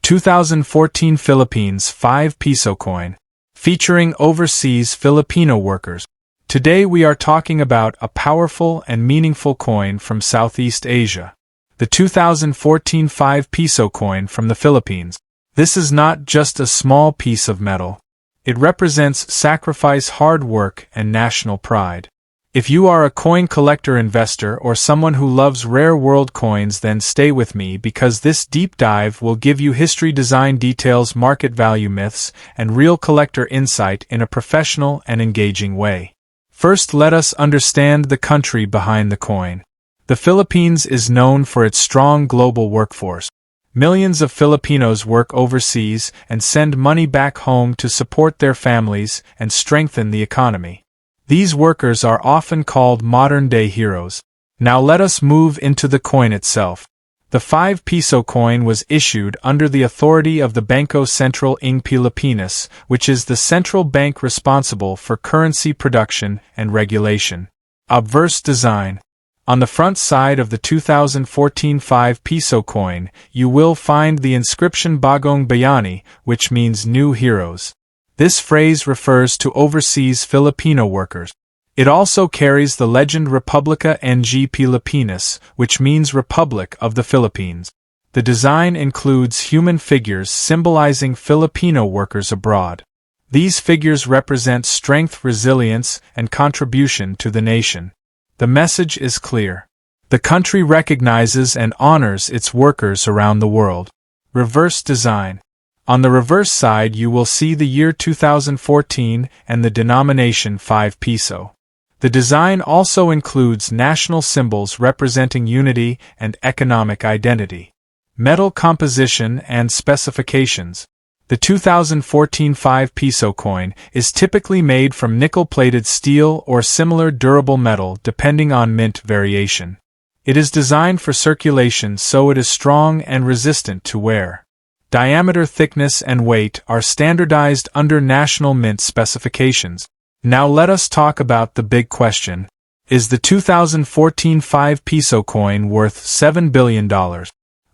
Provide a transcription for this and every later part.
2014 Philippines 5 Piso coin, featuring Overseas Filipino Workers. Today we are talking about a powerful and meaningful coin from Southeast Asia. The 2014 5 Piso coin from the Philippines. This is not just a small piece of metal. It represents sacrifice, hard work, and national pride. If you are a coin collector, investor, or someone who loves rare world coins, then stay with me because this deep dive will give you history, design details, market value myths, and real collector insight in a professional and engaging way. First, let us understand the country behind the coin. The Philippines is known for its strong global workforce. Millions of Filipinos work overseas and send money back home to support their families and strengthen the economy. These workers are often called modern-day heroes. Now let us move into the coin itself. The 5 Piso coin was issued under the authority of the Bangko Sentral ng Pilipinas, which is the central bank responsible for currency production and regulation. Obverse design. On the front side of the 2014 5 Piso coin, you will find the inscription Bagong Bayani, which means new heroes. This phrase refers to overseas Filipino workers. It also carries the legend Republica ng Pilipinas, which means Republic of the Philippines. The design includes human figures symbolizing Filipino workers abroad. These figures represent strength, resilience, and contribution to the nation. The message is clear. The country recognizes and honors its workers around the world. Reverse design. On the reverse side you will see the year 2014 and the denomination 5 Piso. The design also includes national symbols representing unity and economic identity. Metal composition and specifications. The 2014 5 Piso coin is typically made from nickel-plated steel or similar durable metal depending on mint variation. It is designed for circulation so it is strong and resistant to wear. Diameter, thickness, and weight are standardized under national mint specifications. Now let us talk about the big question. Is the 2014 5 Piso coin worth $7 billion?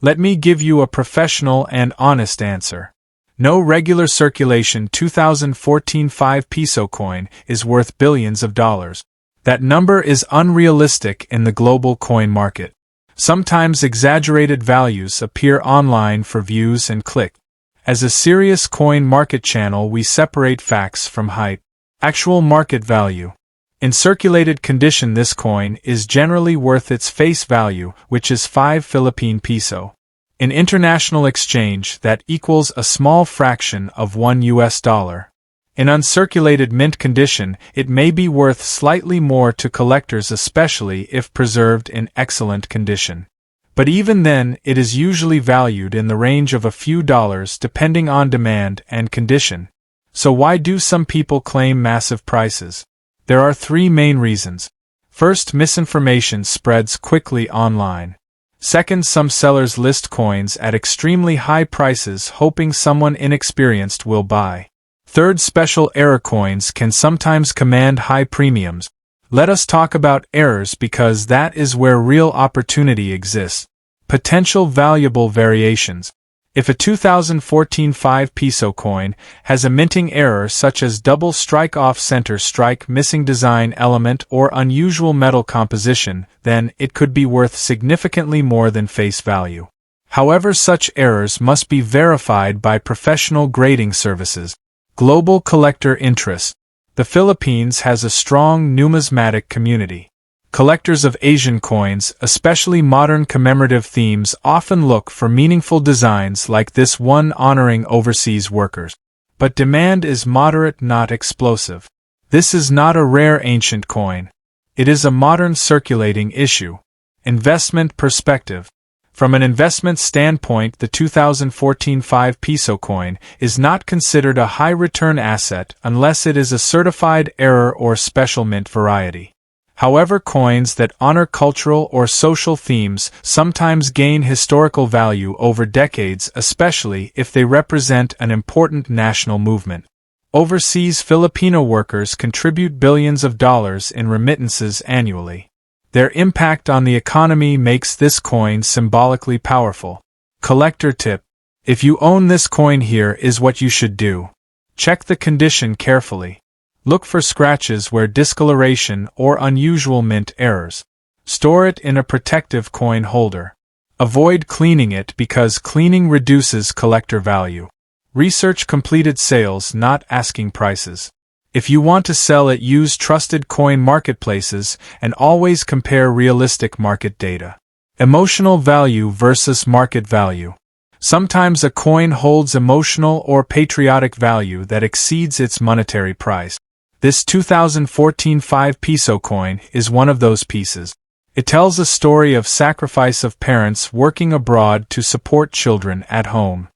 Let me give you a professional and honest answer. No regular circulation 2014 5 Piso coin is worth billions of dollars. That number is unrealistic in the global coin market. Sometimes exaggerated values appear online for views and click. As a serious coin market channel, we separate facts from hype. Actual market value. In circulated condition, this coin is generally worth its face value, which is 5 Philippine Piso. In international exchange, that equals a small fraction of $1. In uncirculated mint condition, it may be worth slightly more to collectors, especially if preserved in excellent condition. But even then, it is usually valued in the range of a few dollars depending on demand and condition. So why do some people claim massive prices? There are 3 main reasons. First, misinformation spreads quickly online. Second, some sellers list coins at extremely high prices hoping someone inexperienced will buy. Third, special error coins can sometimes command high premiums. Let us talk about errors because that is where real opportunity exists. Potential valuable variations. If a 2014 5 Piso coin has a minting error such as double strike, off center strike, missing design element, or unusual metal composition, then it could be worth significantly more than face value. However, such errors must be verified by professional grading services. Global collector interest. The Philippines has a strong numismatic community. Collectors of Asian coins, especially modern commemorative themes, often look for meaningful designs like this one honoring overseas workers. But demand is moderate, not explosive. This is not a rare ancient coin. It is a modern circulating issue. Investment perspective. From an investment standpoint, the 2014 5 Piso coin is not considered a high-return asset unless it is a certified error or special mint variety. However, coins that honor cultural or social themes sometimes gain historical value over decades, especially if they represent an important national movement. Overseas Filipino workers contribute billions of dollars in remittances annually. Their impact on the economy makes this coin symbolically powerful. Collector tip. If you own this coin, here is what you should do. Check the condition carefully. Look for scratches where discoloration or unusual mint errors. Store it in a protective coin holder. Avoid cleaning it because cleaning reduces collector value. Research completed sales, not asking prices. If you want to sell it, use trusted coin marketplaces and always compare realistic market data. Emotional value versus market value. Sometimes a coin holds emotional or patriotic value that exceeds its monetary price. This 2014 5 Piso coin is one of those pieces. It tells a story of sacrifice of parents working abroad to support children at home.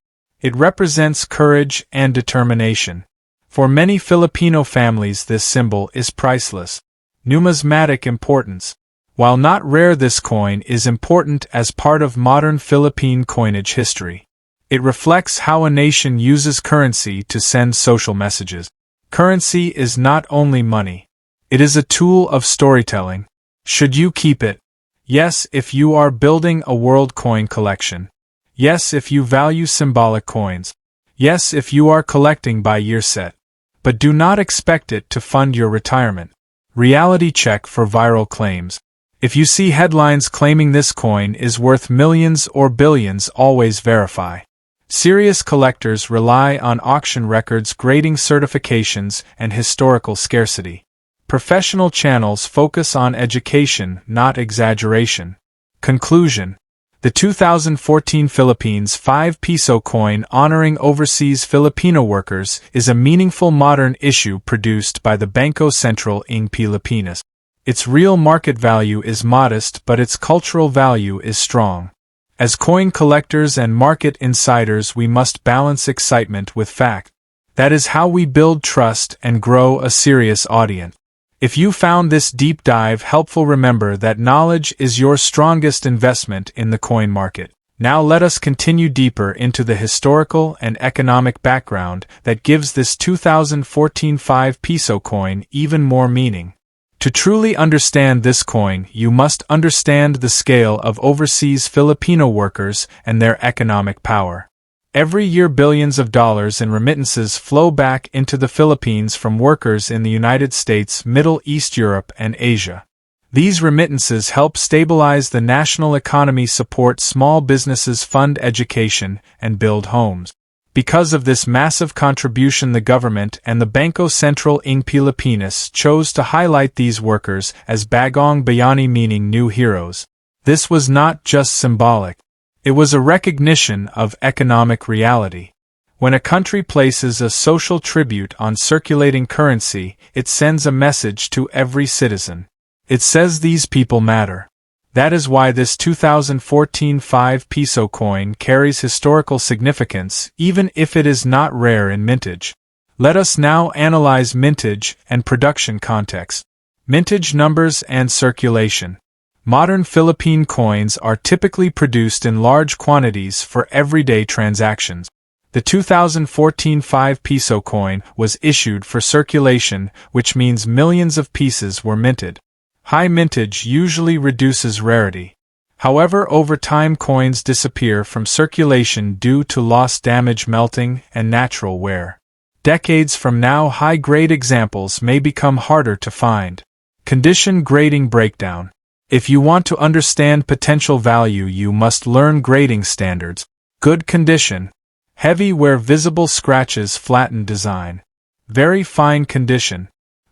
It represents courage and determination. For many Filipino families, this symbol is priceless. Numismatic importance. While not rare, this coin is important as part of modern Philippine coinage history. It reflects how a nation uses currency to send social messages. Currency is not only money. It is a tool of storytelling. Should you keep it? Yes, if you are building a world coin collection. Yes, if you value symbolic coins. Yes, if you are collecting by year set. But do not expect it to fund your retirement. Reality check for viral claims. If you see headlines claiming this coin is worth millions or billions, always verify. Serious collectors rely on auction records, grading certifications, and historical scarcity. Professional channels focus on education, not exaggeration. Conclusion. The 2014 Philippines 5 Piso coin honoring overseas Filipino workers is a meaningful modern issue produced by the Bangko Sentral ng Pilipinas. Its real market value is modest, but its cultural value is strong. As coin collectors and market insiders, we must balance excitement with fact. That is how we build trust and grow a serious audience. If you found this deep dive helpful, remember that knowledge is your strongest investment in the coin market. Now let us continue deeper into the historical and economic background that gives this 2014 5 Piso coin even more meaning. To truly understand this coin, you must understand the scale of overseas Filipino workers and their economic power. Every year, billions of dollars in remittances flow back into the Philippines from workers in the United States, Middle East, Europe, and Asia. These remittances help stabilize the national economy, support small businesses, fund education, and build homes. Because of this massive contribution, the government and the Bangko Sentral ng Pilipinas chose to highlight these workers as Bagong Bayani, meaning new heroes. This was not just symbolic. It was a recognition of economic reality. When a country places a social tribute on circulating currency, it sends a message to every citizen. It says these people matter. That is why this 2014 5 Piso coin carries historical significance, even if it is not rare in mintage. Let us now analyze mintage and production context. Mintage numbers and circulation. Modern Philippine coins are typically produced in large quantities for everyday transactions. The 2014 5 Piso coin was issued for circulation, which means millions of pieces were minted. High mintage usually reduces rarity. However, over time coins disappear from circulation due to loss, damage, melting, and natural wear. Decades from now, high-grade examples may become harder to find. Condition grading breakdown. If you want to understand potential value, you must learn grading standards. Good condition. Heavy where visible scratches flatten design. Very fine condition.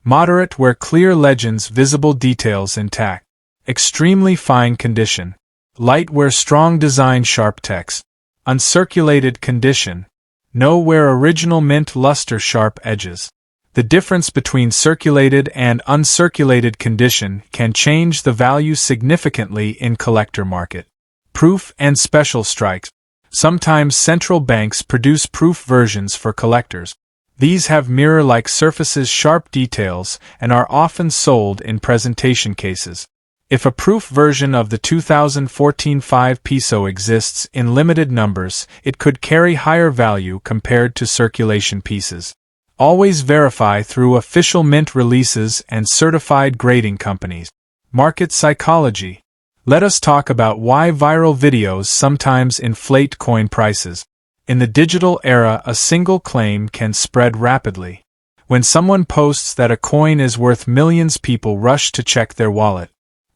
Moderate where clear legends, visible details intact. Extremely fine condition. Light where strong design, sharp text. Uncirculated condition. No where original mint, luster, sharp edges. The difference between circulated and uncirculated condition can change the value significantly in collector market. Proof and special strikes. Sometimes central banks produce proof versions for collectors. These have mirror-like surfaces, sharp details, and are often sold in presentation cases. If a proof version of the 2014 5 Piso exists in limited numbers, it could carry higher value compared to circulation pieces. Always verify through official mint releases and certified grading companies. Market psychology. Let us talk about why viral videos sometimes inflate coin prices. In the digital era, a single claim can spread rapidly. When someone posts that a coin is worth millions, people rush to check their wallet.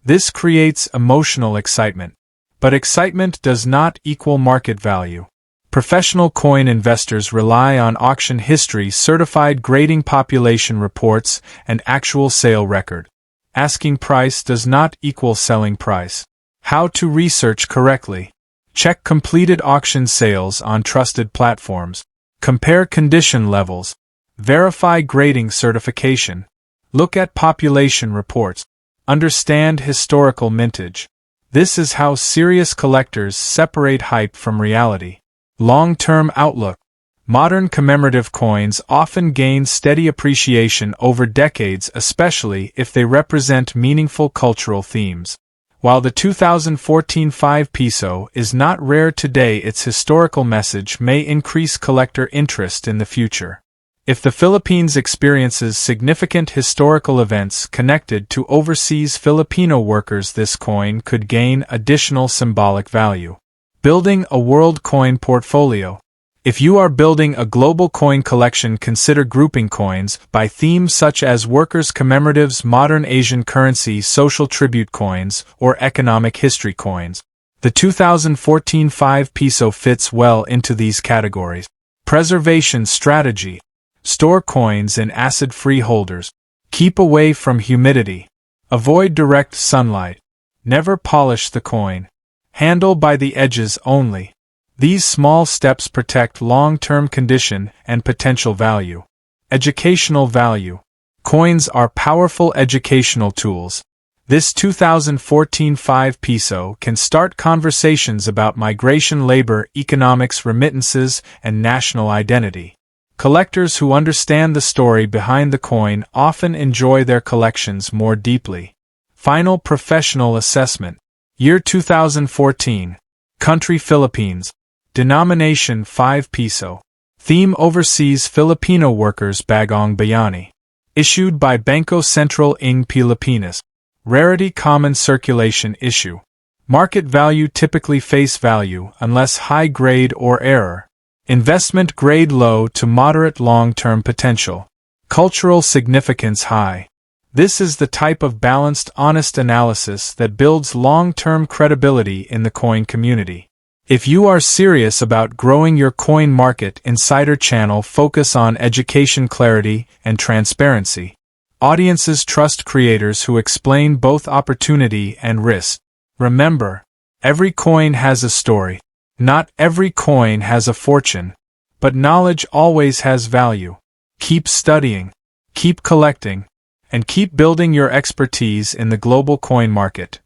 This creates emotional excitement. But excitement does not equal market value. Professional coin investors rely on auction history, certified grading, population reports, and actual sale record. Asking price does not equal selling price. How to research correctly. Check completed auction sales on trusted platforms. Compare condition levels. Verify grading certification. Look at population reports. Understand historical mintage. This is how serious collectors separate hype from reality. Long-term outlook. Modern commemorative coins often gain steady appreciation over decades, especially if they represent meaningful cultural themes. While the 2014 5 Piso is not rare today, its historical message may increase collector interest in the future. If the Philippines experiences significant historical events connected to overseas Filipino workers, this coin could gain additional symbolic value. Building a world coin portfolio. If you are building a global coin collection, consider grouping coins by themes such as workers' commemoratives, modern Asian currency, social tribute coins, or economic history coins. The 2014 5 Piso fits well into these categories. Preservation strategy. Store coins in acid-free holders. Keep away from humidity. Avoid direct sunlight. Never polish the coin. Handle by the edges only. These small steps protect long-term condition and potential value. Educational value. Coins are powerful educational tools. This 2014 5 Piso can start conversations about migration, labor, economics, remittances, and national identity. Collectors who understand the story behind the coin often enjoy their collections more deeply. Final professional assessment. Year 2014. Country Philippines. Denomination 5 Piso. Theme Overseas Filipino Workers, Bagong Bayani. Issued by Bangko Sentral ng Pilipinas. Rarity, common circulation issue. Market value, typically face value unless high grade or error. Investment grade, low to moderate, long-term potential. Cultural significance, high. This is the type of balanced, honest analysis that builds long-term credibility in the coin community. If you are serious about growing your coin market, Insider Channel focus on education, clarity, and transparency. Audiences trust creators who explain both opportunity and risk. Remember, every coin has a story. Not every coin has a fortune, but knowledge always has value. Keep studying, keep collecting, and keep building your expertise in the global coin market.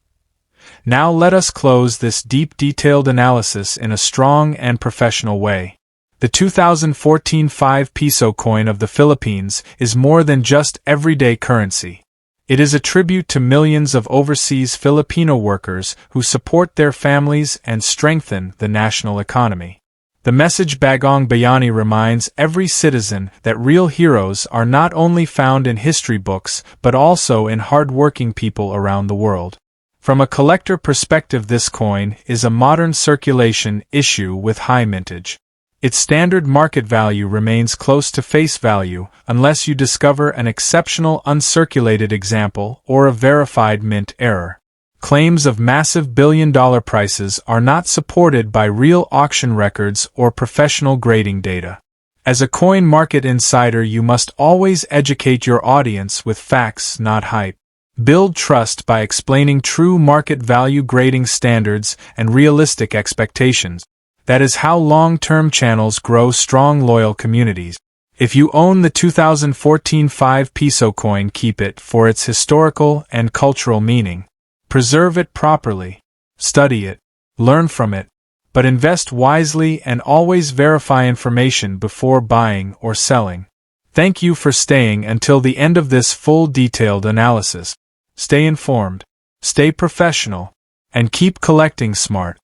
Now let us close this deep, detailed analysis in a strong and professional way. The 2014 5 Piso coin of the Philippines is more than just everyday currency. It is a tribute to millions of overseas Filipino workers who support their families and strengthen the national economy. The message Bagong Bayani reminds every citizen that real heroes are not only found in history books but also in hard-working people around the world. From a collector perspective, this coin is a modern circulation issue with high mintage. Its standard market value remains close to face value unless you discover an exceptional uncirculated example or a verified mint error. Claims of massive billion-dollar prices are not supported by real auction records or professional grading data. As a coin market insider, you must always educate your audience with facts, not hype. Build trust by explaining true market value, grading standards, and realistic expectations. That is how long-term channels grow strong, loyal communities. If you own the 2014 5 Piso coin, keep it for its historical and cultural meaning. Preserve it properly. Study it. Learn from it. But invest wisely and always verify information before buying or selling. Thank you for staying until the end of this full, detailed analysis. Stay informed, stay professional, and keep collecting smart.